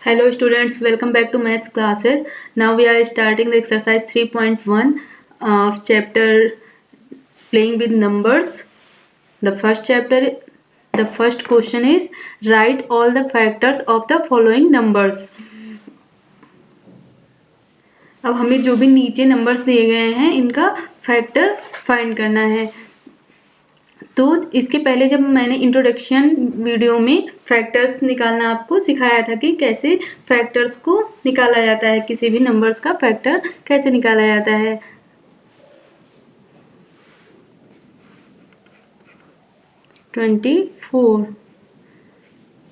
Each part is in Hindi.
Hello students, welcome back to maths classes. Now we are starting the exercise 3.1 of chapter playing with numbers. The first question is write all the factors of the following numbers. अब हमें जो भी नीचे नंबर्स दिए गए हैं इनका फैक्टर फाइंड करना है। तो इसके पहले जब मैंने इंट्रोडक्शन वीडियो में फैक्टर्स निकालना आपको सिखाया था कि कैसे फैक्टर्स को निकाला जाता है, किसी भी नंबर्स का फैक्टर कैसे निकाला जाता है। Twenty four.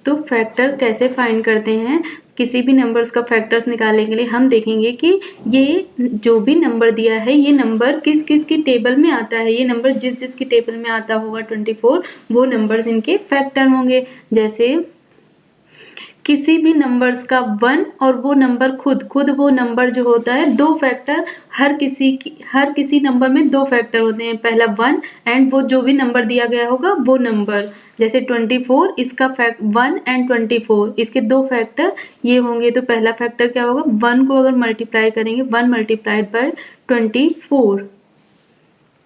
तो फैक्टर कैसे फाइंड करते हैं, किसी भी नंबर्स का फैक्टर्स निकालने के लिए हम देखेंगे कि ये जो भी नंबर दिया है ये नंबर किस किस की टेबल में आता है। ये नंबर जिस जिस की टेबल में आता होगा 24 वो नंबर्स इनके फैक्टर होंगे। जैसे किसी भी नंबर्स का 1 और वो नंबर खुद वो नंबर जो होता है दो फैक्टर, हर किसी नंबर में दो फैक्टर होते हैं। पहला 1 एंड वो जो भी नंबर दिया गया होगा वो नंबर, जैसे 24 इसका 1 एंड 24 इसके दो फैक्टर ये होंगे। तो पहला फैक्टर क्या होगा, 1 को अगर मल्टीप्लाई करेंगे 1 मल्टीप्लाइड बाय 24,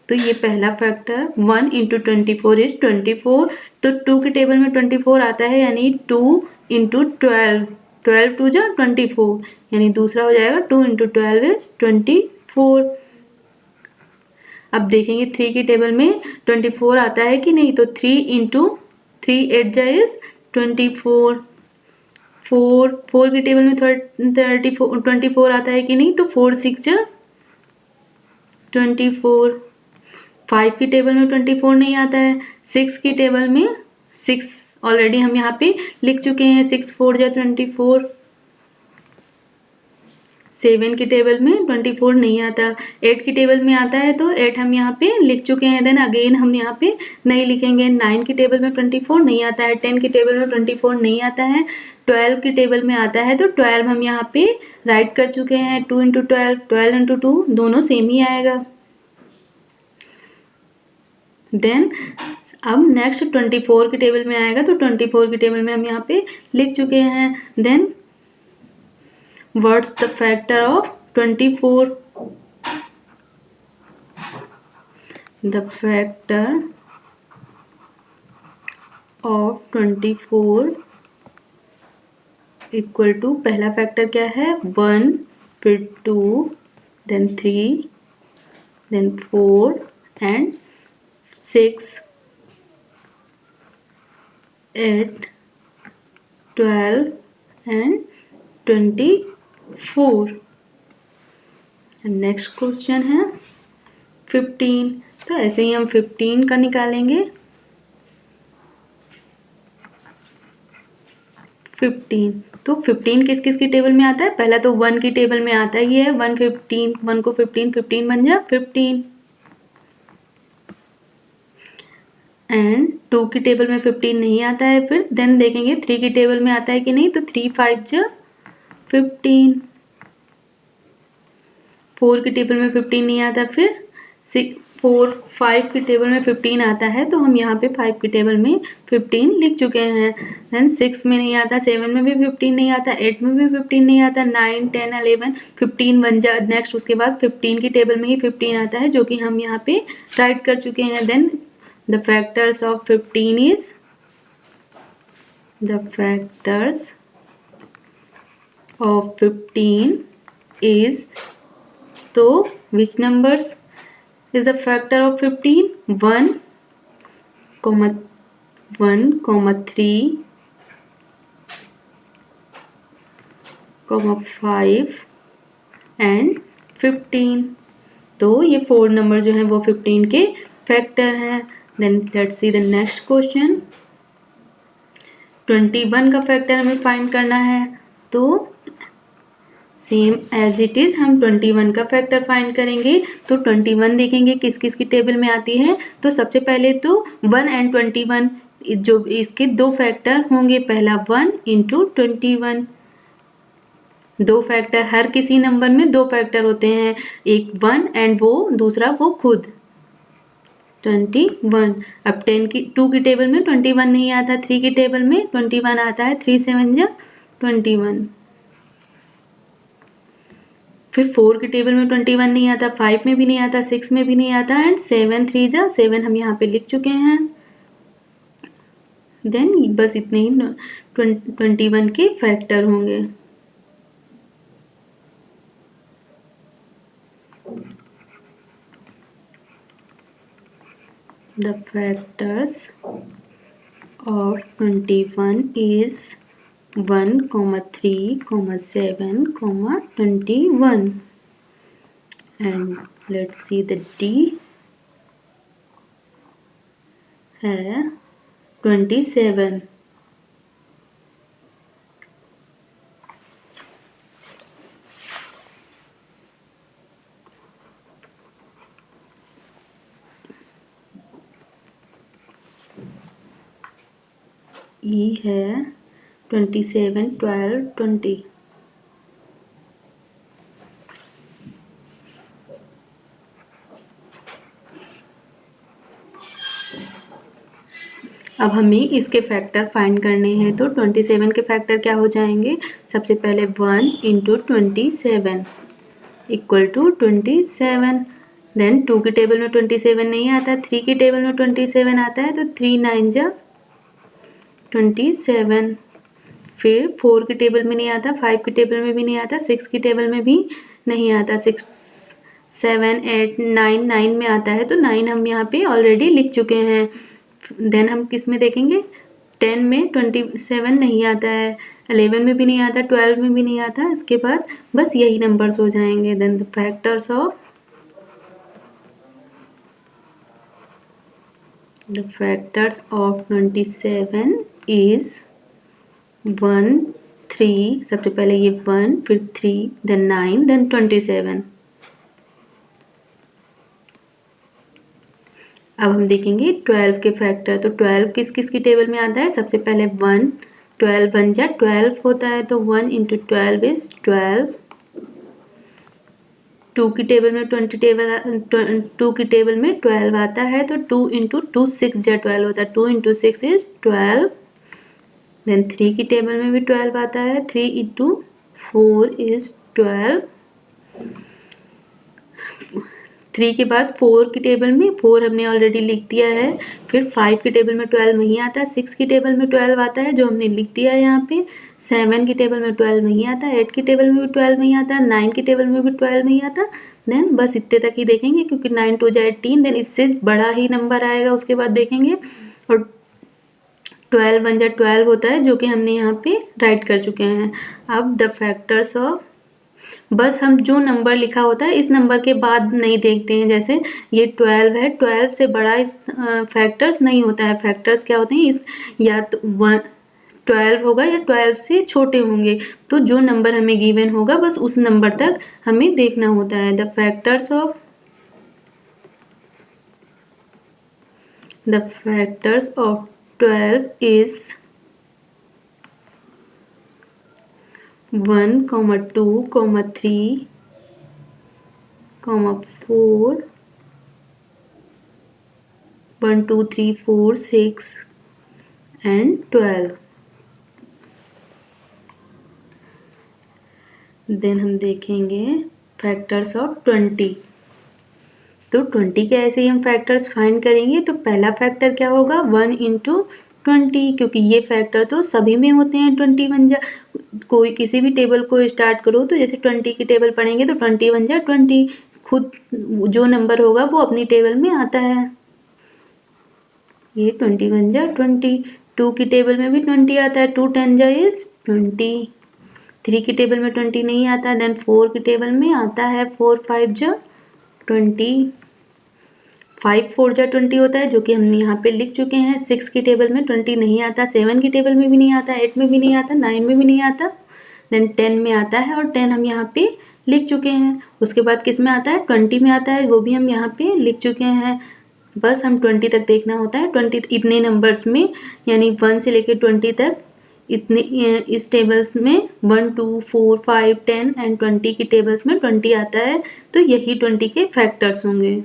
तो ये पहला फैक्टर 1 इंटू 24 इज 24। तो 2 के टेबल में 24 आता है, यानी 2 इंटू 12, 12 टू जा 24, यानी दूसरा हो जाएगा 2 इंटू 12 इज 24। अब देखेंगे 3 की टेबल में 24 आता है कि नहीं, तो 3 इंटू 3 8 जा इज 24। 4 की टेबल में 24 आता है कि नहीं, तो 4 6 जा 24। 5 की टेबल में 24 नहीं आता है। 6 की टेबल में 6 ऑलरेडी हम यहाँ पे लिख चुके हैं, 6 4 जा 24। 7 की टेबल में 24 नहीं आता। 8 की टेबल में आता है तो 8 हम यहाँ पे लिख चुके हैं, देन अगेन हम यहाँ पे नहीं लिखेंगे। 9 की टेबल में 24 नहीं आता है। 10 की टेबल में 24 नहीं आता है। 12 की टेबल में आता है तो 12 हम यहाँ पे राइट कर चुके हैं। 2 इंटू 12, 12 इंटू 2 दोनों सेम ही आएगा। देन अब नेक्स्ट 24 की टेबल में आएगा, तो 24 की टेबल में हम यहाँ पे लिख चुके हैं। Then what's the factor of 24? The factor of 24 equal to, पहला फैक्टर क्या है 1, फिर 2, then 3, then 4 and 6, 8, 12 and 24। Next question है 15। तो ऐसे ही हम 15 का निकालेंगे। 15, तो 15 किस किस की टेबल में आता है, पहला तो 1 की टेबल में आता ही है। 1 15, 1 को 15, 15 बन जा 15। एंड 2 की टेबल में 15 नहीं आता है। फिर देन देखेंगे 3 की टेबल में आता है कि नहीं, तो 3 5 जा 15। 4 की टेबल में 15 नहीं आता। फिर 5 की टेबल में 15 आता है, तो हम यहाँ पे 5 की टेबल में 15 लिख चुके हैं। देन 6 में नहीं आता, 7 में भी 15 नहीं आता, 8 में भी 15 नहीं आता, 9 10 11 15 बन जा। नेक्स्ट उसके बाद 15 की टेबल में ही 15 आता है, जो कि हम यहाँ पे राइट कर चुके हैं। Then the factors of 15 is, the factors of 15 is, तो which numbers is the factor of 15? 1, 3, 5 and 15। तो ये 4 नंबर जो हैं वो 15 के फैक्टर हैं। Then let's see the next question. 21 का फैक्टर हमें फाइंड करना है, तो सेम एज इट इज हम 21 का फैक्टर फाइंड करेंगे। तो 21 देखेंगे किस किस की टेबल में आती है। तो सबसे पहले तो 1 एंड 21 जो इसके दो फैक्टर होंगे, पहला 1 इंटू 21। दो फैक्टर, हर किसी नंबर में दो फैक्टर होते हैं, एक 1 एंड वो दूसरा वो खुद 21। अब 2 की टेबल में 21 नहीं आता, 3 की टेबल में 21 आता है। 3 7 जा 21। फिर 4 के टेबल में 21 नहीं आता, 5 में भी नहीं आता, 6 में भी नहीं आता एंड 7 3 जा 7 हम यहाँ पे लिख चुके हैं। देन बस इतने ही 21 के फैक्टर होंगे। The factors of 21 is 1, 3, 7, 21 and let's see the D है 27। E है 27, 12, 20। अब हमें इसके फैक्टर फाइंड करने हैं, तो 27 के फैक्टर क्या हो जाएंगे? सबसे पहले 1 इंटू 27 इक्वल टू 27। देन 2 के टेबल में 27 नहीं आता, 3 के टेबल में 27 आता है, तो 3 9 जा 27। फिर 4 के टेबल में नहीं आता, 5 के टेबल में भी नहीं आता, 6 के टेबल में भी नहीं आता, 6 7 8 9 9 में आता है, तो 9 हम यहाँ पे ऑलरेडी लिख चुके हैं। देन हम किस में देखेंगे? 10 में 27 नहीं आता है, 11 में भी नहीं आता, 12 में भी नहीं आता। इसके बाद बस यही नंबर्स हो जाएंगे। Then the factors of 27 is 1 3, सबसे पहले ये 1 फिर 3 देन 9 देन 27। अब हम देखेंगे 12 के फैक्टर। तो 12 किस किस की टेबल में आता है? सबसे पहले 1, 12 1 जा 12 होता है, तो 1 इंटू 12 इज 12। 2 की टेबल में 2 की टेबल में 12 आता है, तो 2 इंटू 2 6 जा 12 होता है, 2 इंटू 6 इज 12। देन 3 की टेबल में भी 12 आता है, 3 इंटू 4 इज 12। 3 के बाद 4 की टेबल में 4 हमने ऑलरेडी लिख दिया है। फिर 5 की टेबल में 12 नहीं आता, 6 की टेबल में 12 आता है जो हमने लिख दिया है यहाँ पे। 7 की टेबल में 12 नहीं आता, 8 की टेबल में भी 12 नहीं आता, 9 की टेबल में भी 12 नहीं आता। देन बस इतने तक ही देखेंगे, क्योंकि 9 2 जा 18, देन इससे बड़ा ही नंबर आएगा उसके बाद देखेंगे। और 12 1 जा 12 होता है, जो कि हमने यहाँ पे राइट कर चुके हैं। अब द फैक्टर्स ऑफ, बस हम जो नंबर लिखा होता है इस नंबर के बाद नहीं देखते हैं। जैसे ये 12 है, 12 से बड़ा इस फैक्टर्स नहीं होता है। फैक्टर्स क्या होते हैं? इस या तो 12 होगा या 12 से छोटे होंगे। तो जो नंबर हमें गिवन होगा बस उस नंबर तक हमें देखना होता है। The factors of 12 is 1, 2, 3, 4, 1 2 3 4 6 and 12। Then हम देखेंगे फैक्टर्स ऑफ 20। तो 20 के ऐसे ही हम फैक्टर्स फाइंड करेंगे। तो पहला फैक्टर क्या होगा? 1 इंटू 20, क्योंकि ये फैक्टर तो सभी में होते हैं। 21 जा, कोई किसी भी टेबल को स्टार्ट करो तो जैसे 20 की टेबल पढ़ेंगे तो 21 जा 20, खुद जो नंबर होगा वो अपनी टेबल में आता है। ये 21 जा 20। 2 की टेबल में भी 20 आता है, 2 10 जा इज 20। 3 की टेबल में 20 नहीं आता, देन 4 की टेबल में आता है, 4 5 जा 20। 5 4 जा 20 होता है, जो कि हमने यहाँ पे लिख चुके हैं। 6 की टेबल में 20 नहीं आता, 7 की टेबल में भी नहीं आता, 8 में भी नहीं आता, 9 में भी नहीं आता, देन 10 में आता है और 10 हम यहाँ पे लिख चुके हैं। उसके बाद किस में आता है? 20 में आता है, वो भी हम यहाँ पे लिख चुके हैं। बस हम 20 तक देखना होता है। 20 इतने नंबर्स में, यानी 1 से लेकर 20 तक इतने इस टेबल्स में 1 2 4 5 10 एंड 20 की टेबल्स में 20 आता है, तो यही 20 के फैक्टर्स होंगे।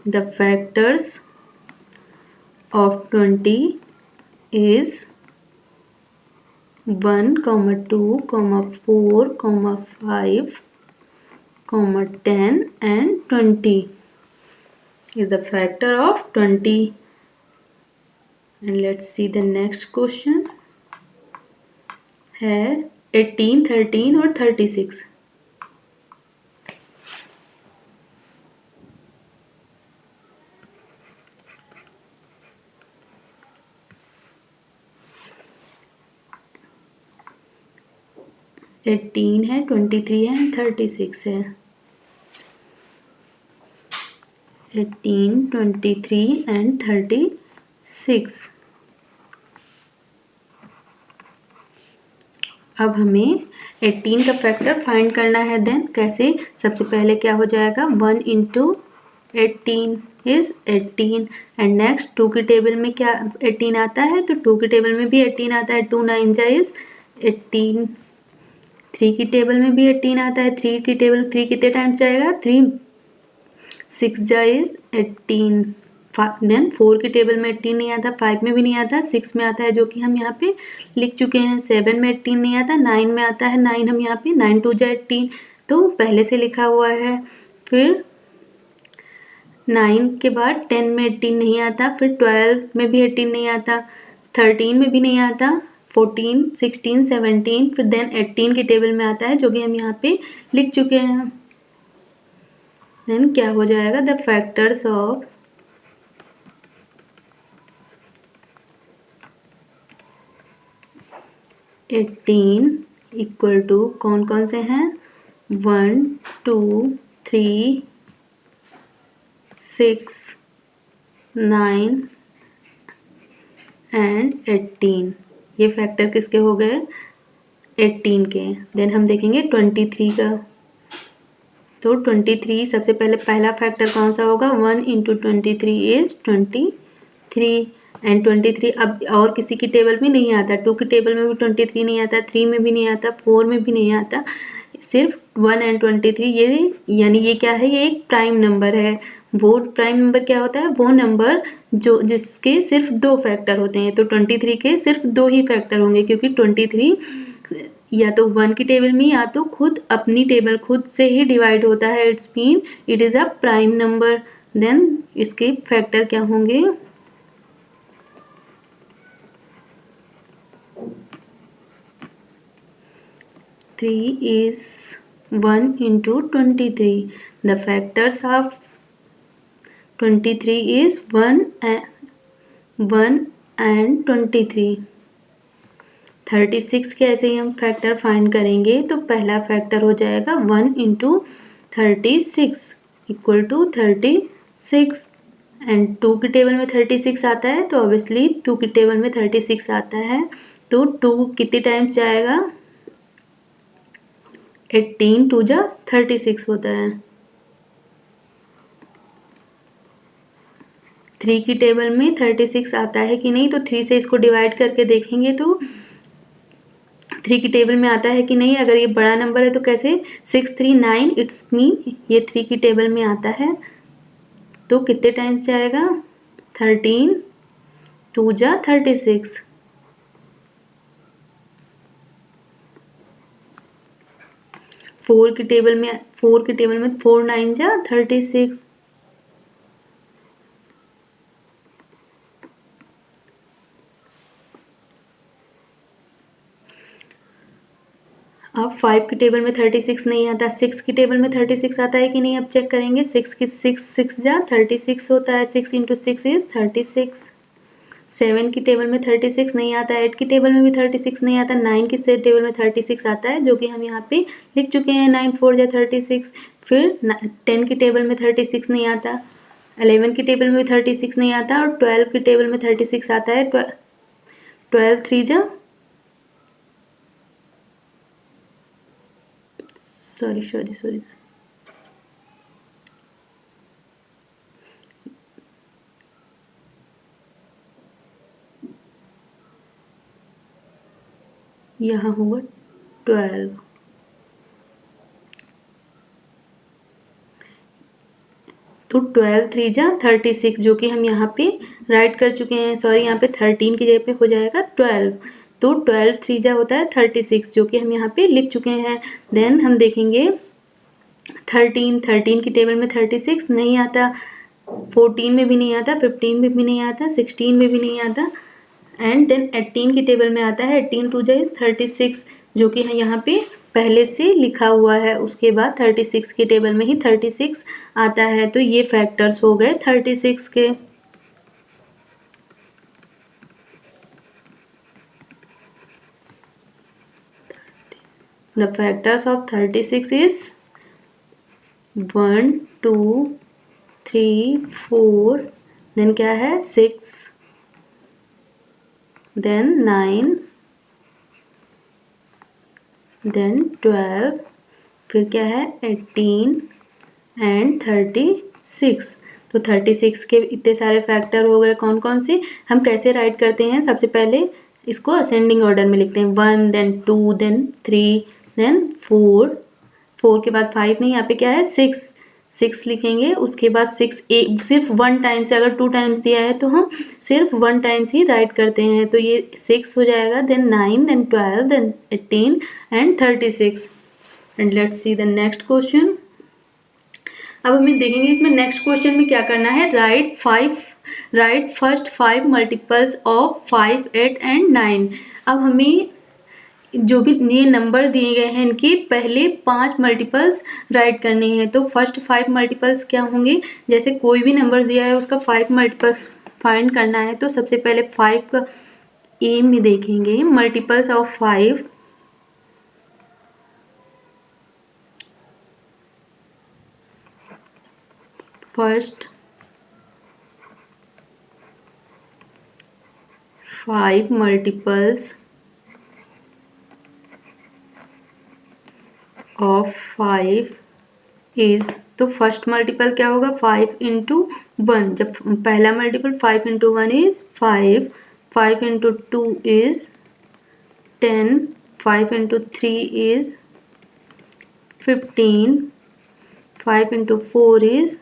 The factors of 20 is 1, 2, 4, 5, 10 and 20 is the factor of 20. And let's see the next question है 18, 13 और 36. एटीन है, 23 है एंड 36 है. 18, 23 एंड 36. अब हमें 18 का फैक्टर फाइंड करना है. देन कैसे? सबसे पहले क्या हो जाएगा, 1 इंटू 18 इज 18 एंड नेक्स्ट 2 की टेबल में क्या 18 आता है, तो 2 की टेबल में भी 18 आता है. 2 9 जा इज 18. 3 की टेबल में भी 18 आता है. 3 की टेबल 3 कितने टाइम्स जाएगा, 3. 6 जा इज 18. देन 4 की टेबल में 18 नहीं आता, 5 में भी नहीं आता, 6 में आता है जो कि हम यहाँ पे लिख चुके हैं. 7 में 18 नहीं आता, 9 में आता है. 9 हम यहाँ पे 9 2 जा 18 तो पहले से लिखा हुआ है. फिर 9 के बाद 10 में 18 नहीं आता, फिर 12 में भी 18 नहीं आता, 13 में भी नहीं आता, 14, 16, 17 फिर देन 18 की टेबल में आता है जो कि हम यहाँ पे लिख चुके हैं. देन क्या हो जाएगा, the factors of 18 equal to कौन कौन से हैं, 1, 2, 3, 6, 9 एंड 18. ये फैक्टर किसके हो गए, 18 के. देन हम देखेंगे 23 का. तो 23 सबसे पहले पहला फैक्टर कौन सा होगा, 1 इंटू 23 इज 23 एंड 23 अब और किसी की टेबल में नहीं आता. 2 की टेबल में भी 23 नहीं आता, 3 में भी नहीं आता, 4 में भी नहीं आता, सिर्फ 1 एंड 23. ये यानी ये क्या है, ये एक प्राइम नंबर है. वो प्राइम नंबर क्या होता है, वो नंबर जो जिसके सिर्फ 2 फैक्टर होते हैं. तो 23 के सिर्फ 2 ही फैक्टर होंगे क्योंकि 23 या तो 1 की टेबल में या तो खुद अपनी टेबल खुद से ही डिवाइड होता है. It's mean it is a prime number. Then इसके फैक्टर क्या होंगे, 3 is 1 into 23. The factors of 23 is 1 and 23. 36 के ऐसे ही हम फैक्टर फाइंड करेंगे तो पहला फैक्टर हो जाएगा 1 इंटू 36 इक्वल टू 36 एंड 2 की टेबल में 36 आता है तो ऑब्वियसली 2 की टेबल में 36 आता है. तो 2 कितने टाइम्स जाएगा, 18 2 जा 36 होता है. 3 की टेबल में 36 आता है कि नहीं, तो 3 से इसको डिवाइड करके देखेंगे तो 3 की टेबल में आता है कि नहीं. अगर ये बड़ा नंबर है तो कैसे, 6 3 9 इट्स मीन ये 3 की टेबल में आता है. तो कितने टाइम्स जाएगा, 13 2 जा 36. 4 की टेबल में 4 9 जा 36. अब 5 की टेबल में 36 नहीं आता, 6 की टेबल में 36 आता है कि नहीं, अब चेक करेंगे. 6 जा 36 होता है, 6 इंटू 6 इज 36. 7 की टेबल में 36 नहीं आता, 8 की टेबल में भी 36 नहीं आता, 9 की टेबल में 36 आता है जो कि हम यहाँ पे लिख चुके हैं, 9 4 जा 36. फिर 10 की टेबल में 36 नहीं आता, 11 की टेबल में 36 नहीं आता और 12 की टेबल में 36 आता है. 12 3 जा सॉरी यहाँ होगा 12. तो 12 3 जा 36 जो कि हम यहाँ पे राइट कर चुके हैं. सॉरी यहाँ पे 13 की जगह पे हो जाएगा 12. तो 12 3 जा होता है 36, जो कि हम यहाँ पे लिख चुके हैं। देन हम देखेंगे 13 की टेबल में 36 नहीं आता, 14 में भी नहीं आता, 15 में भी नहीं आता, 16 में भी नहीं आता, एंड देन 18 की टेबल में आता है। 18 2 जा इज 36, जो कि यहाँ पे पहले से लिखा हुआ है। उसके बाद 36 की टेबल में ही 36 आता है। तो ये फैक्टर्स हो गए 36 के। The factors of 36 is 1 2 3 4, then क्या है 6, देन 9, देन 12, फिर क्या है 18 एंड 36। तो 36 के इतने सारे फैक्टर हो गए। कौन कौन से, हम कैसे राइट करते हैं? सबसे पहले इसको असेंडिंग ऑर्डर में लिखते हैं, 1 देन 2 देन 3 देन 4, 4 के बाद 5 नहीं, यहाँ पे क्या है 6 लिखेंगे। उसके बाद 6 सिर्फ 1 टाइम से, अगर 2 टाइम्स दिया है तो हम सिर्फ 1 टाइम्स ही राइट करते हैं, तो ये 6 हो जाएगा। Then 9 then 12 then 18 and 36। And let's see the next question. अब हमें देखेंगे इसमें नेक्स्ट क्वेश्चन में क्या करना है। Right first 5 multiples of 5 8 and 9। अब हमें जो भी ये नंबर दिए गए हैं इनके पहले 5 मल्टीपल्स राइट करने हैं। तो फर्स्ट 5 मल्टीपल्स क्या होंगे, जैसे कोई भी नंबर दिया है उसका 5 मल्टीपल्स फाइंड करना है। तो सबसे पहले 5 का ए में देखेंगे, multiples of 5, first 5 multiples of 5 is, तो फर्स्ट मल्टीपल क्या होगा 5 इंटू 1। जब पहला multiple 5 into 1 is 5, 5 into 2 is 10, 5 into 3 is 15, 5 into 4 is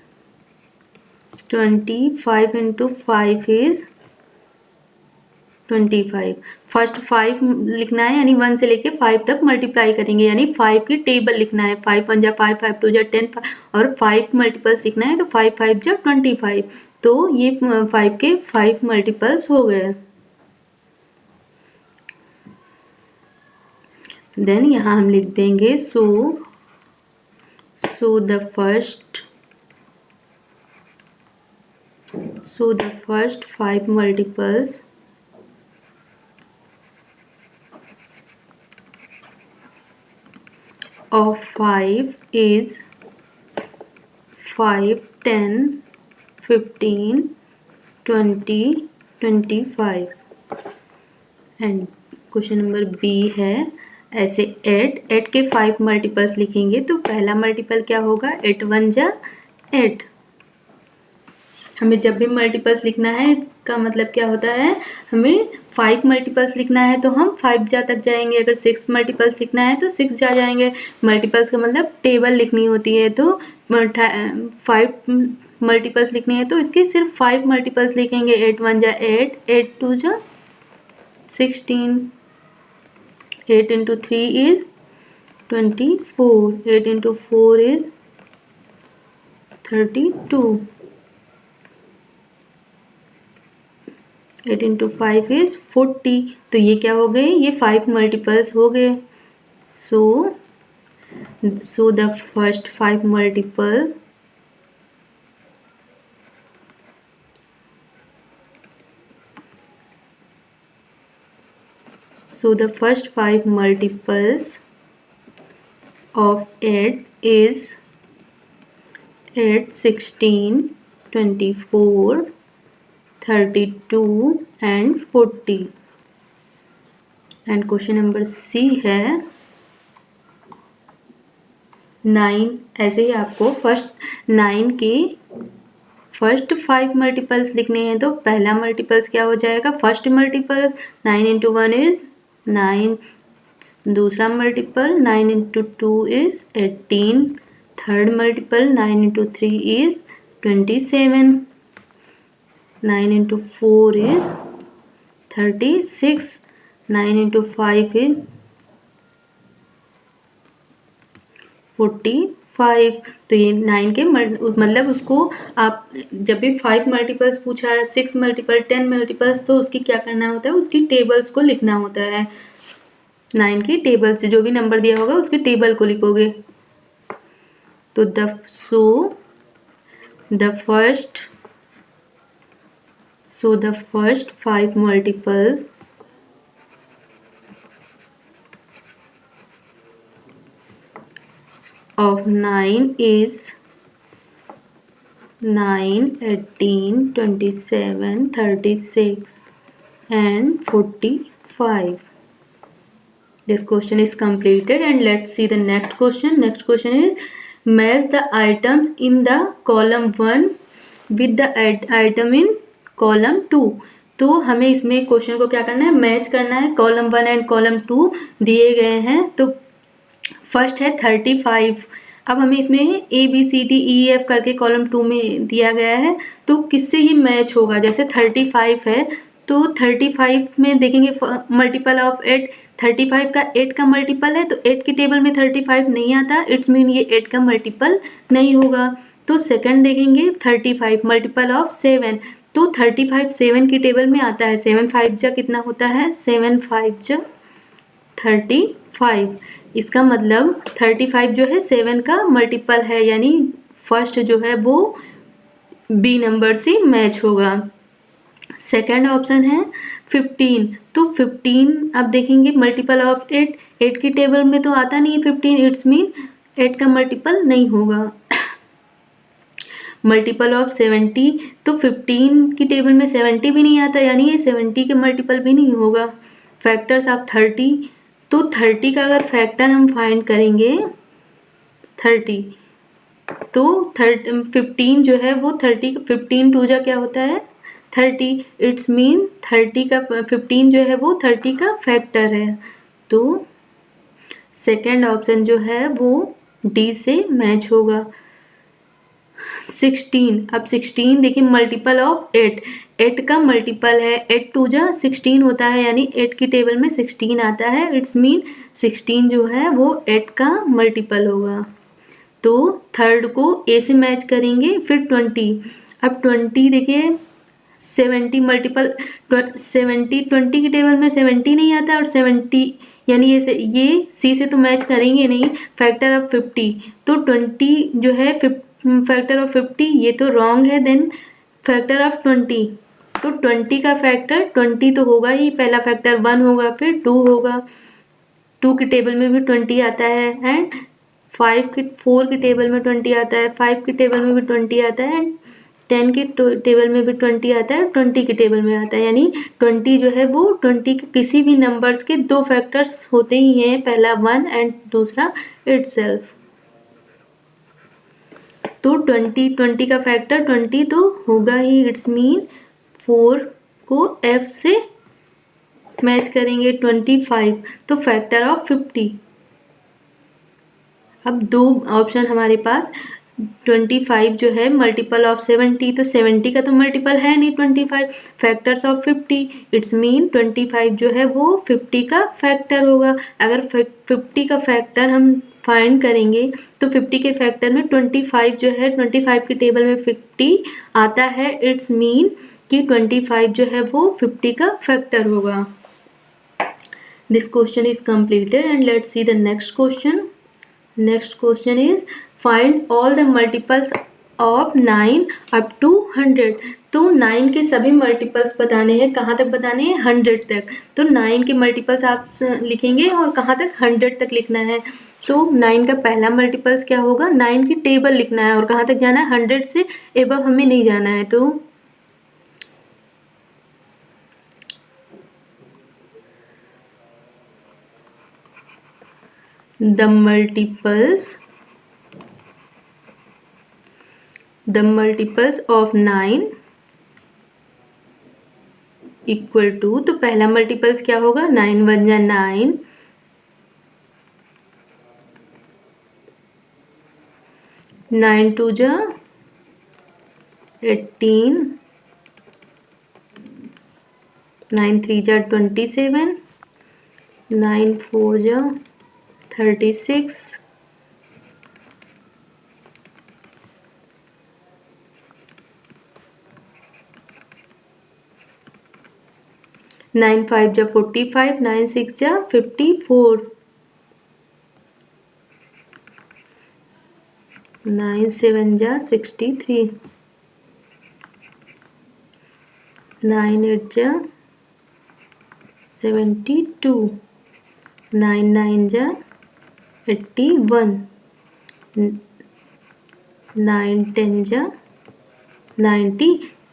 20, 5 into 5 is 25। First 5 लिखना है, यानी 1 से लेके 5 तक मल्टीप्लाई करेंगे, यानी 5 की टेबल लिखना है। 5 1 जा 5, 5 2 जा 10, और 5 मल्टीपल्स लिखना है, तो 5 5 जा 25। तो ये 5 के 5 मल्टीपल्स हो गए। देन यहाँ हम लिख देंगे so the first 5 multiples of 5 is 5 10 15 20 25। And question number B है ऐसे 8 के 5 मल्टीपल्स लिखेंगे। तो पहला मल्टीपल क्या होगा, 8 1 जा 8। हमें जब भी मल्टीपल्स लिखना है इसका मतलब क्या होता है, हमें 5 मल्टीपल्स लिखना है तो हम 5 जा तक जाएंगे, अगर 6 मल्टीपल्स लिखना है तो 6 जा जाएंगे। मल्टीपल्स का मतलब टेबल लिखनी होती है, तो 5 मल्टीपल्स लिखनी है तो इसके सिर्फ 5 मल्टीपल्स लिखेंगे। 8 1 जा 8, 8 2 जा 16, 8 into 3 is 24, 8 into 4 is 32, 8 into 5 is 40। तो ये क्या हो गए, ये 5 मल्टीपल्स हो गए। So the first 5 multiple of 8 is 8 16 24 32 and 40। And question number C है 9। ऐसे ही आपको फर्स्ट 9 के फर्स्ट 5 मल्टीपल्स लिखने हैं। तो पहला मल्टीपल्स क्या हो जाएगा, फर्स्ट मल्टीपल 9 इंटू 1 इज 9, दूसरा multiple 9 into 2 is 18, third multiple 9 into 3 is 27, 9 into 4 is 36, 9 into 5 is 45। तो ये 9 के मतलब उसको आप जब भी 5 मल्टीपल्स पूछा है, 6 मल्टीपल, 10 मल्टीपल्स, तो उसकी क्या करना होता है, उसकी टेबल्स को लिखना होता है। 9 की टेबल से जो भी नंबर दिया होगा उसकी टेबल को लिखोगे। तो the first 5 multiples of 9 is 9, 18, 27, 36 and 45. This question is completed and let's see the next question. Next question is match the items in the column 1 with the item in column 2. तो हमें इसमें क्वेश्चन को क्या करना है, मैच करना है। कॉलम 1 एंड कॉलम 2 दिए गए हैं। तो फर्स्ट है 35। अब हमें इसमें ABCDEF करके कॉलम 2 में दिया गया है, तो किससे ये मैच होगा। जैसे 35 है तो 35 में देखेंगे मल्टीपल ऑफ 8, 35 का 8 का मल्टीपल है, तो 8 की टेबल में 35 नहीं आता, इट्स मीन ये 8 का मल्टीपल नहीं होगा। तो सेकंड देखेंगे 35 मल्टीपल ऑफ 7, तो 35 7 की टेबल में आता है। 7 5 जा कितना होता है, 7 5 जा 35। इसका मतलब 35 जो है 7 का मल्टीपल है, यानी फर्स्ट जो है वो बी नंबर से मैच होगा। सेकंड ऑप्शन है 15। तो 15 अब देखेंगे मल्टीपल ऑफ 8, 8 की टेबल में तो आता नहीं है 15, इट्स मीन 8 का मल्टीपल नहीं होगा। मल्टीपल ऑफ 70, तो 15 की टेबल में 70 भी नहीं आता, यानी ये 70 के मल्टीपल भी नहीं होगा। फैक्टर्स ऑफ 30, तो 30 का अगर फैक्टर हम फाइंड करेंगे 30, तो 15 जो है वो 30, 15 टू जा क्या होता है 30, इट्स मीन 30 का 15 जो है वो 30 का फैक्टर है। तो सेकंड ऑप्शन जो है वो डी से मैच होगा। 16, अब 16 देखिए मल्टीपल ऑफ 8, 8 का मल्टीपल है, 8 टू जा 16 होता है, यानी 8 की टेबल में 16 आता है, इट्स मीन 16 जो है वो 8 का मल्टीपल होगा। तो थर्ड को ए से मैच करेंगे। फिर 20, अब 20 देखिए 70 मल्टीपल 70, 20 की टेबल में 70 नहीं आता, और 70 यानी ये सी से तो मैच करेंगे नहीं। फैक्टर ऑफ 50, तो 20 जो है फैक्टर ऑफ 50 ये तो रॉन्ग है। देन फैक्टर ऑफ 20, तो 20 का फैक्टर 20 तो होगा ही, पहला फैक्टर 1 होगा, फिर 2 होगा, 2 की टेबल में भी 20 आता है, एंड 4 की टेबल में 20 आता है, 5 की टेबल में भी 20 आता है, एंड 10 की टेबल में भी 20 आता है, 20 की टेबल में आता है। यानी 20 जो है वो 20 के किसी भी नंबर्स के दो फैक्टर्स होते ही हैं, पहला 1 एंड दूसरा इटसेल्फ। तो 20 का फैक्टर 20 तो होगा ही, इट्स मीन 4 को F से मैच करेंगे 25, तो फैक्टर ऑफ 50। अब दो ऑप्शन हमारे पास, 25 जो है मल्टीपल ऑफ 70, तो 70 का तो मल्टीपल है नहीं 25, फैक्टर्स ऑफ 50, इट्स मीन 25 जो है वो 50 का फैक्टर होगा। अगर 50 का फैक्टर हम फाइंड करेंगे तो 50 के फैक्टर में 25 जो है 25 की टेबल में 50 आता है, इट्स मीन कि 25 जो है वो 50 का फैक्टर होगा। This question is completed and let's see the next question. Next question is find all the multiples of 9 up to 100. तो 9 के सभी मल्टीपल्स बताने हैं, कहाँ तक बताने हैं 100 तक। तो 9 के मल्टीपल्स आप लिखेंगे और कहाँ तक 100 तक लिखना है। तो 9 का पहला मल्टीपल्स क्या होगा, 9 की टेबल लिखना है और कहाँ तक जाना है 100 से एबव हमें नहीं जाना है। तो the multiples of 9 equal to, तो पहला मल्टीपल्स क्या होगा 9 1 जा 9, 9 2 जा 18, 9 3 जा 27, 9 4 जा 36, 9 5 जा 45, 9 6 जा 54, 9 7 जा 63, 9 8 जा 72, 9 9 जा 81, 9 10 जा 90।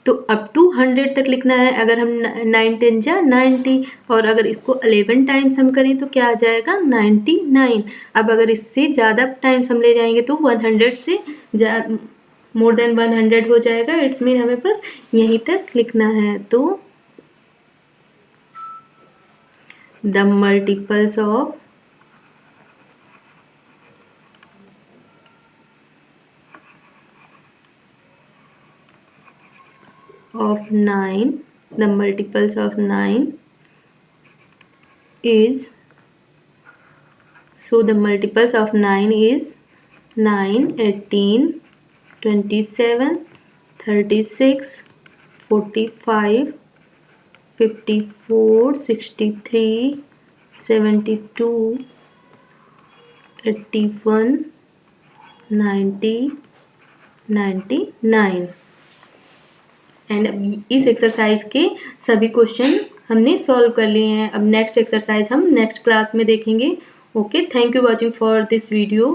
तो अप टू 100 तक लिखना है। अगर हम 9 10 जा 90 और अगर इसको 11 टाइम्स हम करें तो क्या आ जाएगा 99। अब अगर इससे ज़्यादा टाइम्स हम ले जाएंगे तो 100 से मोर देन 100 हो जाएगा। इट्स मीन हमें बस यहीं तक लिखना है। तो the multiples of 9, the multiples of 9 is, so the multiples of 9 is 9 18 27 36 45 54 63 72 81 90 99। And इस एक्सरसाइज के सभी क्वेश्चन हमने सॉल्व कर लिए हैं। अब नेक्स्ट एक्सरसाइज हम नेक्स्ट क्लास में देखेंगे। Okay, thank you watching for this video.